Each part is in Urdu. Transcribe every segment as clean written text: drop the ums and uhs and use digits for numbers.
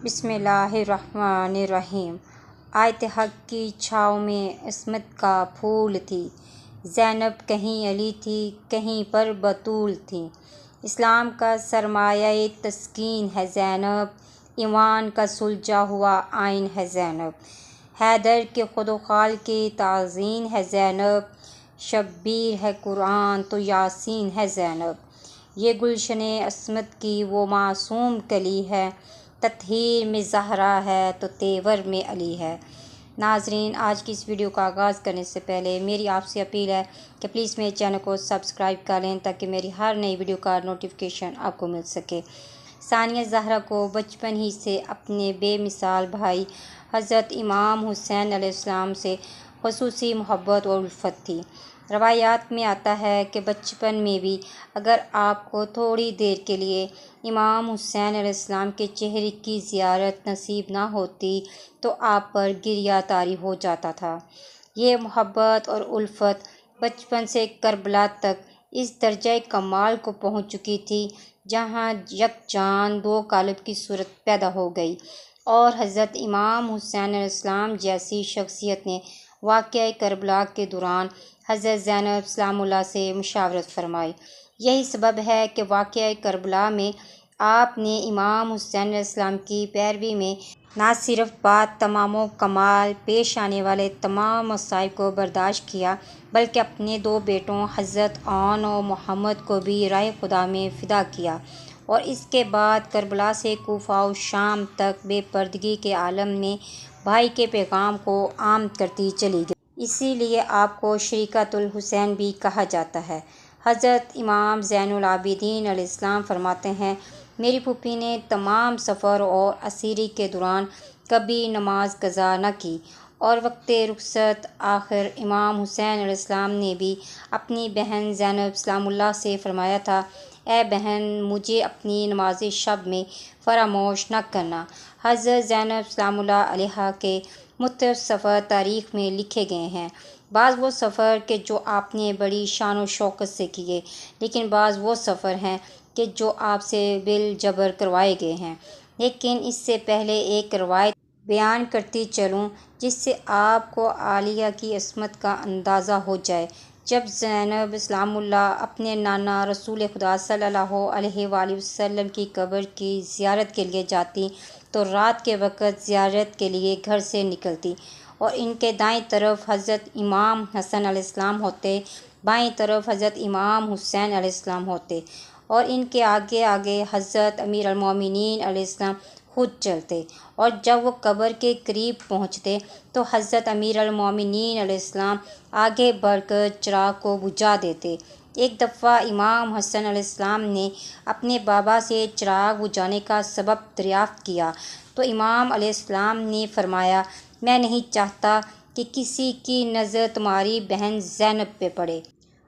بسم اللہ الرحمن الرحیم۔ آیت حق کی چھاؤں میں عصمت کا پھول تھی، زینب کہیں علی تھی کہیں پر بطول تھی۔ اسلام کا سرمایہ تسکین ہے زینب، ایمان کا سلجھا ہوا آئین ہے زینب۔ حیدر کے خود و خال کی تعظیم ہے زینب، شبیر ہے قرآن تو یاسین ہے زینب۔ یہ گلشن عصمت کی وہ معصوم کلی ہے، تطہیر میں زہرا ہے تو تیور میں علی ہے۔ ناظرین، آج کی اس ویڈیو کا آغاز کرنے سے پہلے میری آپ سے اپیل ہے کہ پلیز میرے چینل کو سبسکرائب کر لیں تاکہ میری ہر نئی ویڈیو کا نوٹیفیکیشن آپ کو مل سکے۔ ثانیہ زہرا کو بچپن ہی سے اپنے بے مثال بھائی حضرت امام حسین علیہ السلام سے خصوصی محبت اور الفت تھی۔ روایات میں آتا ہے کہ بچپن میں بھی اگر آپ کو تھوڑی دیر کے لیے امام حسین علیہ السلام کے چہرے کی زیارت نصیب نہ ہوتی تو آپ پر گریہ طاری ہو جاتا تھا۔ یہ محبت اور الفت بچپن سے کربلا تک اس درجہ کمال کو پہنچ چکی تھی جہاں یکجان دو قالب کی صورت پیدا ہو گئی اور حضرت امام حسین علیہ السلام جیسی شخصیت نے واقعہ کربلا کے دوران حضرت زینب سلام اللہ سے مشاورت فرمائی۔ یہی سبب ہے کہ واقعہ کربلا میں آپ نے امام حسین علیہ السلام کی پیروی میں نہ صرف بعد تمام و کمال پیش آنے والے تمام مصائب کو برداشت کیا بلکہ اپنے دو بیٹوں حضرت عون و محمد کو بھی راہ خدا میں فدا کیا، اور اس کے بعد کربلا سے کوفہ و شام تک بے پردگی کے عالم میں بھائی کے پیغام کو عام کرتی چلی گئی۔ اسی لیے آپ کو شریکۃ الحسین بھی کہا جاتا ہے۔ حضرت امام زین العابدین علیہ السلام فرماتے ہیں، میری پھوپھی نے تمام سفر اور اسیری کے دوران کبھی نماز قضا نہ کی، اور وقت رخصت آخر امام حسین علیہ السلام نے بھی اپنی بہن زینب سلام اللہ سے فرمایا تھا، اے بہن مجھے اپنی نماز شب میں فراموش نہ کرنا۔ حضرت زینب سلام اللہ علیہا کے مختلف سفر تاریخ میں لکھے گئے ہیں، بعض وہ سفر کہ جو آپ نے بڑی شان و شوکت سے کیے، لیکن بعض وہ سفر ہیں کہ جو آپ سے بالجبر کروائے گئے ہیں۔ لیکن اس سے پہلے ایک روایت بیان کرتی چلوں جس سے آپ کو عالیہ کی عصمت کا اندازہ ہو جائے۔ جب زینب سلام اللہ اپنے نانا رسول خدا صلی اللہ علیہ وآلہ وسلم کی قبر کی زیارت کے لیے جاتی تو رات کے وقت زیارت کے لیے گھر سے نکلتی، اور ان کے دائیں طرف حضرت امام حسن علیہ السلام ہوتے، بائیں طرف حضرت امام حسین علیہ السلام ہوتے، اور ان کے آگے آگے حضرت امیر المومنین علیہ السلام خود چلتے، اور جب وہ قبر کے قریب پہنچتے تو حضرت امیر المومنین علیہ السلام آگے بڑھ کر چراغ کو بجھا دیتے۔ ایک دفعہ امام حسن علیہ السلام نے اپنے بابا سے چراغ بجھانے کا سبب دریافت کیا تو امام علیہ السلام نے فرمایا، میں نہیں چاہتا کہ کسی کی نظر تمہاری بہن زینب پہ پڑے۔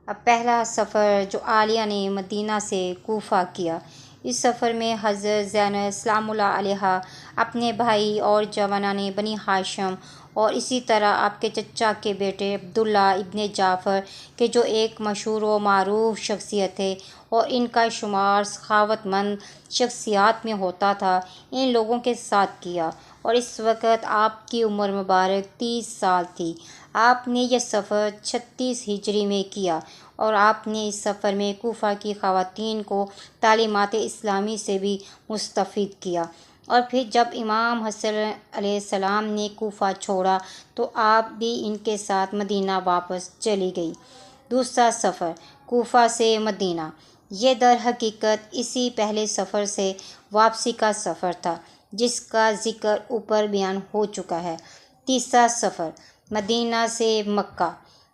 اب پہلا سفر جو عالیہ نے مدینہ سے کوفہ کیا، اس سفر میں حضرت زینب سلام اللہ علیہا اپنے بھائی اور جوانان بنی ہاشم اور اسی طرح آپ کے چچا کے بیٹے عبداللہ ابن جعفر کے جو ایک مشہور و معروف شخصیت تھے اور ان کا شمار سخاوت مند شخصیات میں ہوتا تھا، ان لوگوں کے ساتھ کیا، اور اس وقت آپ کی عمر مبارک 30 سال تھی۔ آپ نے یہ سفر 36 ہجری میں کیا، اور آپ نے اس سفر میں کوفہ کی خواتین کو تعلیمات اسلامی سے بھی مستفید کیا، اور پھر جب امام حسن علیہ السلام نے کوفہ چھوڑا تو آپ بھی ان کے ساتھ مدینہ واپس چلی گئی۔ دوسرا سفر کوفہ سے مدینہ، یہ در حقیقت اسی پہلے سفر سے واپسی کا سفر تھا جس کا ذکر اوپر بیان ہو چکا ہے۔ تیسرا سفر مدینہ سے مکہ،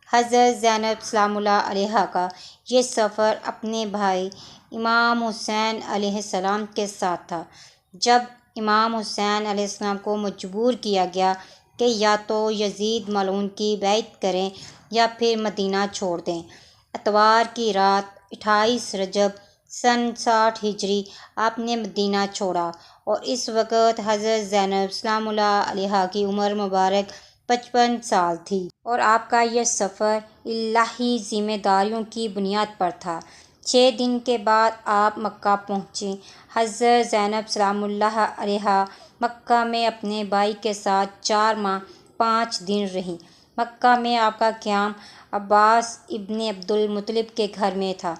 حضرت زینب سلام اللہ علیہا کا یہ سفر اپنے بھائی امام حسین علیہ السلام کے ساتھ تھا۔ جب امام حسین علیہ السلام کو مجبور کیا گیا کہ یا تو یزید ملعون کی بیعت کریں یا پھر مدینہ چھوڑ دیں، اتوار کی رات 28 رجب سن 60 ہجری آپ نے مدینہ چھوڑا، اور اس وقت حضرت زینب سلام اللہ علیہا کی عمر مبارک 55 سال تھی، اور آپ کا یہ سفر الہی ذمہ داریوں کی بنیاد پر تھا۔ 6 دن کے بعد آپ مکہ پہنچیں۔ حضرت زینب سلام اللہ علیہا مکہ میں اپنے بھائی کے ساتھ 4 ماہ 5 دن رہیں۔ مکہ میں آپ کا قیام عباس ابن عبد المطلب کے گھر میں تھا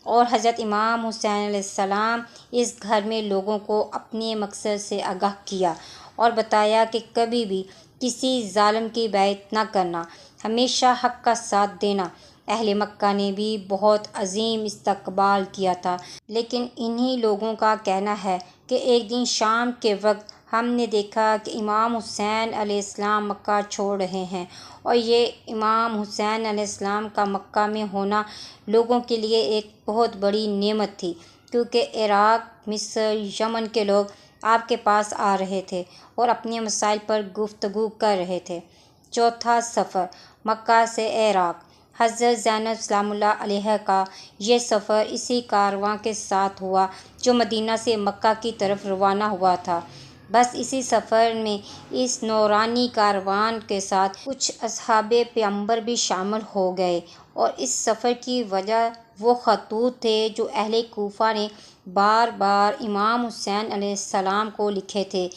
اور حضرت امام حسین علیہ السلام اس گھر میں لوگوں کو اپنے مقصد سے آگاہ کیا اور بتایا کہ کبھی بھی کسی ظالم کی بیعت نہ کرنا، ہمیشہ حق کا ساتھ دینا۔ اہل مکہ نے بھی بہت عظیم استقبال کیا تھا، لیکن انہی لوگوں کا کہنا ہے کہ ایک دن شام کے وقت ہم نے دیکھا کہ امام حسین علیہ السلام مکہ چھوڑ رہے ہیں، اور یہ امام حسین علیہ السلام کا مکہ میں ہونا لوگوں کے لیے ایک بہت بڑی نعمت تھی، کیونکہ عراق، مصر، یمن کے لوگ آپ کے پاس آ رہے تھے اور اپنے مسائل پر گفتگو کر رہے تھے۔ چوتھا سفر مکہ سے عراق۔ حضرت زینب سلام اللہ علیہا کا یہ سفر اسی کارواں کے ساتھ ہوا جو مدینہ سے مکہ کی طرف روانہ ہوا تھا۔ بس اسی سفر میں اس نورانی کاروان کے ساتھ کچھ اصحاب پیغمبر بھی شامل ہو گئے، اور اس سفر کی وجہ وہ خطوط تھے جو اہل کوفہ نے بار بار امام حسین علیہ السلام کو لکھے تھے۔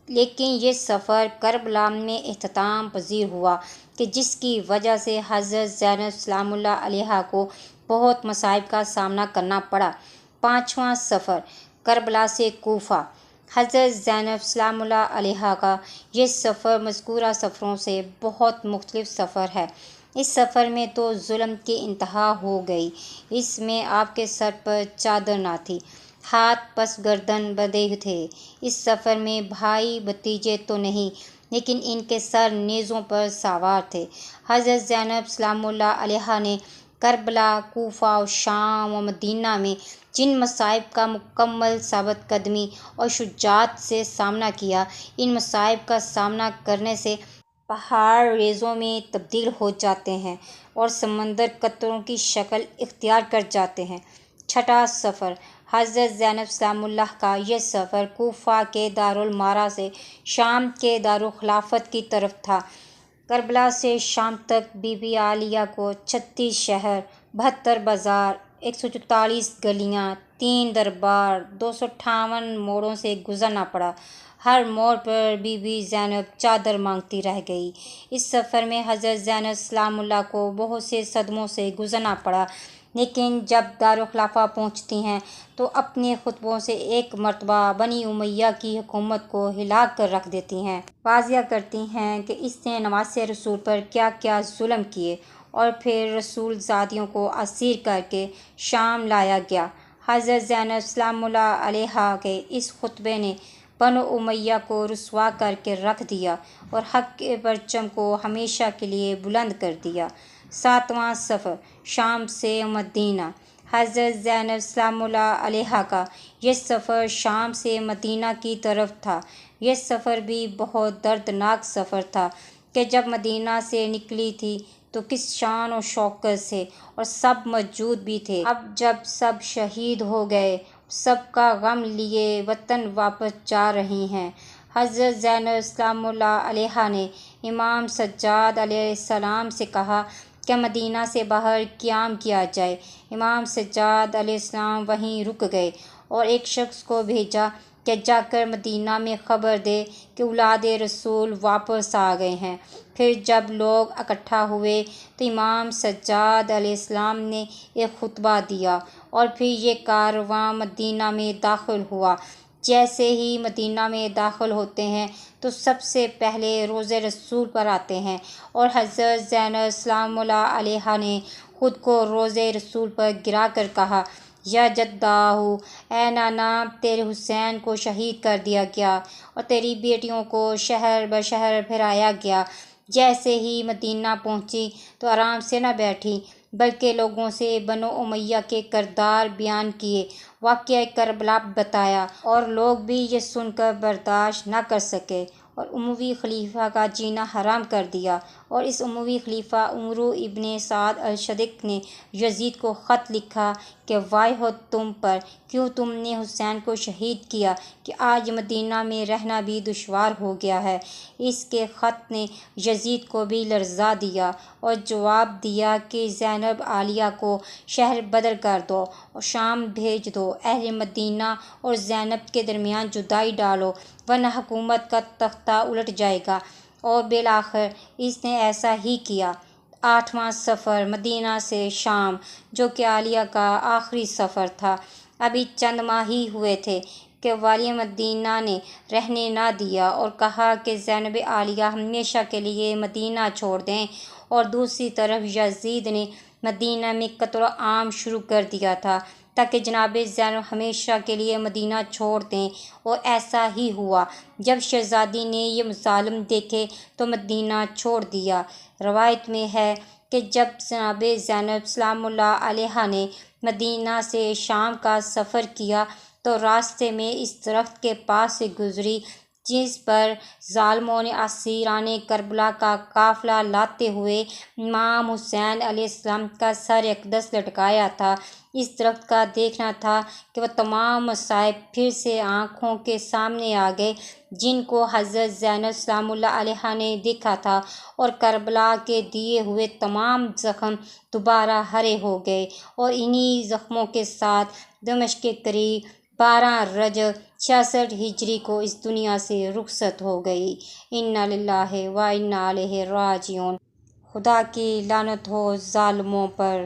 لیکن یہ سفر کربلا میں اختتام پذیر ہوا کہ جس کی وجہ سے حضرت زینب سلام اللہ علیہا کو بہت مصائب کا سامنا کرنا پڑا۔ پانچواں سفر کربلا سے کوفہ۔ حضرت زینب سلام اللہ علیہا کا یہ سفر مذکورہ سفروں سے بہت مختلف سفر ہے۔ اس سفر میں تو ظلم کی انتہا ہو گئی۔ اس میں آپ کے سر پر چادر نہ تھی، ہاتھ پس گردن بندھے تھے۔ اس سفر میں بھائی بھتیجے تو نہیں، لیکن ان کے سر نیزوں پر سوار تھے۔ حضرت زینب سلام اللہ علیہا نے کربلا، کوفہ و شام و مدینہ میں جن مصائب کا مکمل ثابت قدمی اور شجاعت سے سامنا کیا، ان مصائب کا سامنا کرنے سے پہاڑ ریزوں میں تبدیل ہو جاتے ہیں اور سمندر قطروں کی شکل اختیار کر جاتے ہیں۔ چھٹا سفر حضرت زینب سلام اللہ کا یہ سفر کوفہ کے دارالامارہ سے شام کے دارالخلافت کی طرف تھا۔ کربلا سے شام تک بی بی عالیہ کو 36 شہر، 72 بازار، 144 گلیاں، 3 دربار، 258 موڑوں سے گزرنا پڑا۔ ہر موڑ پر بی بی زینب چادر مانگتی رہ گئی۔ اس سفر میں حضرت زینب سلام اللہ کو بہت سے صدموں سے گزرنا پڑا، لیکن جب دارالخلافہ پہنچتی ہیں تو اپنے خطبوں سے ایک مرتبہ بنی امیہ کی حکومت کو ہلا کر رکھ دیتی ہیں۔ واضح کرتی ہیں کہ اس نے نواسے رسول پر کیا کیا ظلم کیے، اور پھر رسول زادیوں کو اسیر کر کے شام لایا گیا۔ حضرت زینب سلام اللہ علیہا کے اس خطبے نے بنو امیہ کو رسوا کر کے رکھ دیا اور حق کے پرچم کو ہمیشہ کے لیے بلند کر دیا۔ ساتواں سفر شام سے مدینہ۔ حضرت زینب سلام اللہ علیہا کا یہ سفر شام سے مدینہ کی طرف تھا۔ یہ سفر بھی بہت دردناک سفر تھا کہ جب مدینہ سے نکلی تھی تو کس شان و شوکت سے، اور سب موجود بھی تھے۔ اب جب سب شہید ہو گئے، سب کا غم لیے وطن واپس جا رہی ہیں۔ حضرت زینب سلام اللہ علیہا نے امام سجاد علیہ السلام سے کہا کہ مدینہ سے باہر قیام کیا جائے۔ امام سجاد علیہ السلام وہیں رک گئے اور ایک شخص کو بھیجا کہ جا کر مدینہ میں خبر دے کہ اولاد رسول واپس آ گئے ہیں۔ پھر جب لوگ اکٹھا ہوئے تو امام سجاد علیہ السلام نے ایک خطبہ دیا اور پھر یہ کارواں مدینہ میں داخل ہوا۔ جیسے ہی مدینہ میں داخل ہوتے ہیں تو سب سے پہلے روضہ رسول پر آتے ہیں، اور حضرت زینب سلام اللہ علیہا نے خود کو روضہ رسول پر گرا کر کہا، یا جداہ، اے نانا، تیرے حسین کو شہید کر دیا گیا اور تیری بیٹیوں کو شہر بشہر پھرایا گیا۔ جیسے ہی مدینہ پہنچی تو آرام سے نہ بیٹھی، بلکہ لوگوں سے بنو امیہ کے کردار بیان کیے، واقعہ کربلا بتایا، اور لوگ بھی یہ سن کر برداشت نہ کر سکے اور اموی خلیفہ کا جینا حرام کر دیا۔ اور اس اموی خلیفہ عمرو ابن سعد الشدق نے یزید کو خط لکھا کہ وائے ہو تم پر، کیوں تم نے حسین کو شہید کیا کہ آج مدینہ میں رہنا بھی دشوار ہو گیا ہے۔ اس کے خط نے یزید کو بھی لرزا دیا اور جواب دیا کہ زینب عالیہ کو شہر بدر کر دو اور شام بھیج دو، اہل مدینہ اور زینب کے درمیان جدائی ڈالو، ورنہ حکومت کا تختہ الٹ جائے گا۔ اور بالآخر اس نے ایسا ہی کیا۔ 8واں سفر مدینہ سے شام، جو کہ عالیہ کا آخری سفر تھا، ابھی چند ماہ ہی ہوئے تھے کہ والی مدینہ نے رہنے نہ دیا اور کہا کہ زینب عالیہ ہمیشہ کے لیے مدینہ چھوڑ دیں، اور دوسری طرف یزید نے مدینہ میں قتل عام شروع کر دیا تھا تاکہ جناب زینب ہمیشہ کے لیے مدینہ چھوڑ دیں، اور ایسا ہی ہوا۔ جب شہزادی نے یہ مظالم دیکھے تو مدینہ چھوڑ دیا۔ روایت میں ہے کہ جب جناب زینب سلام اللہ علیہا نے مدینہ سے شام کا سفر کیا تو راستے میں اس درخت کے پاس سے گزری جس پر ظالموں نے اسیران کربلا کا قافلہ لاتے ہوئے امام حسین علیہ السلام کا سر اقدس لٹکایا تھا۔ اس درخت کا دیکھنا تھا کہ وہ تمام مصائب پھر سے آنکھوں کے سامنے آ گئے جن کو حضرت زینب سلام اللہ علیہا نے دیکھا تھا، اور کربلا کے دیے ہوئے تمام زخم دوبارہ ہرے ہو گئے، اور انہی زخموں کے ساتھ دمشق کے قریب 12 رجب 66 ہجری کو اس دنیا سے رخصت ہو گئی۔ انا للہ و انا الیہ راجعون۔ خدا کی لعنت ہو ظالموں پر۔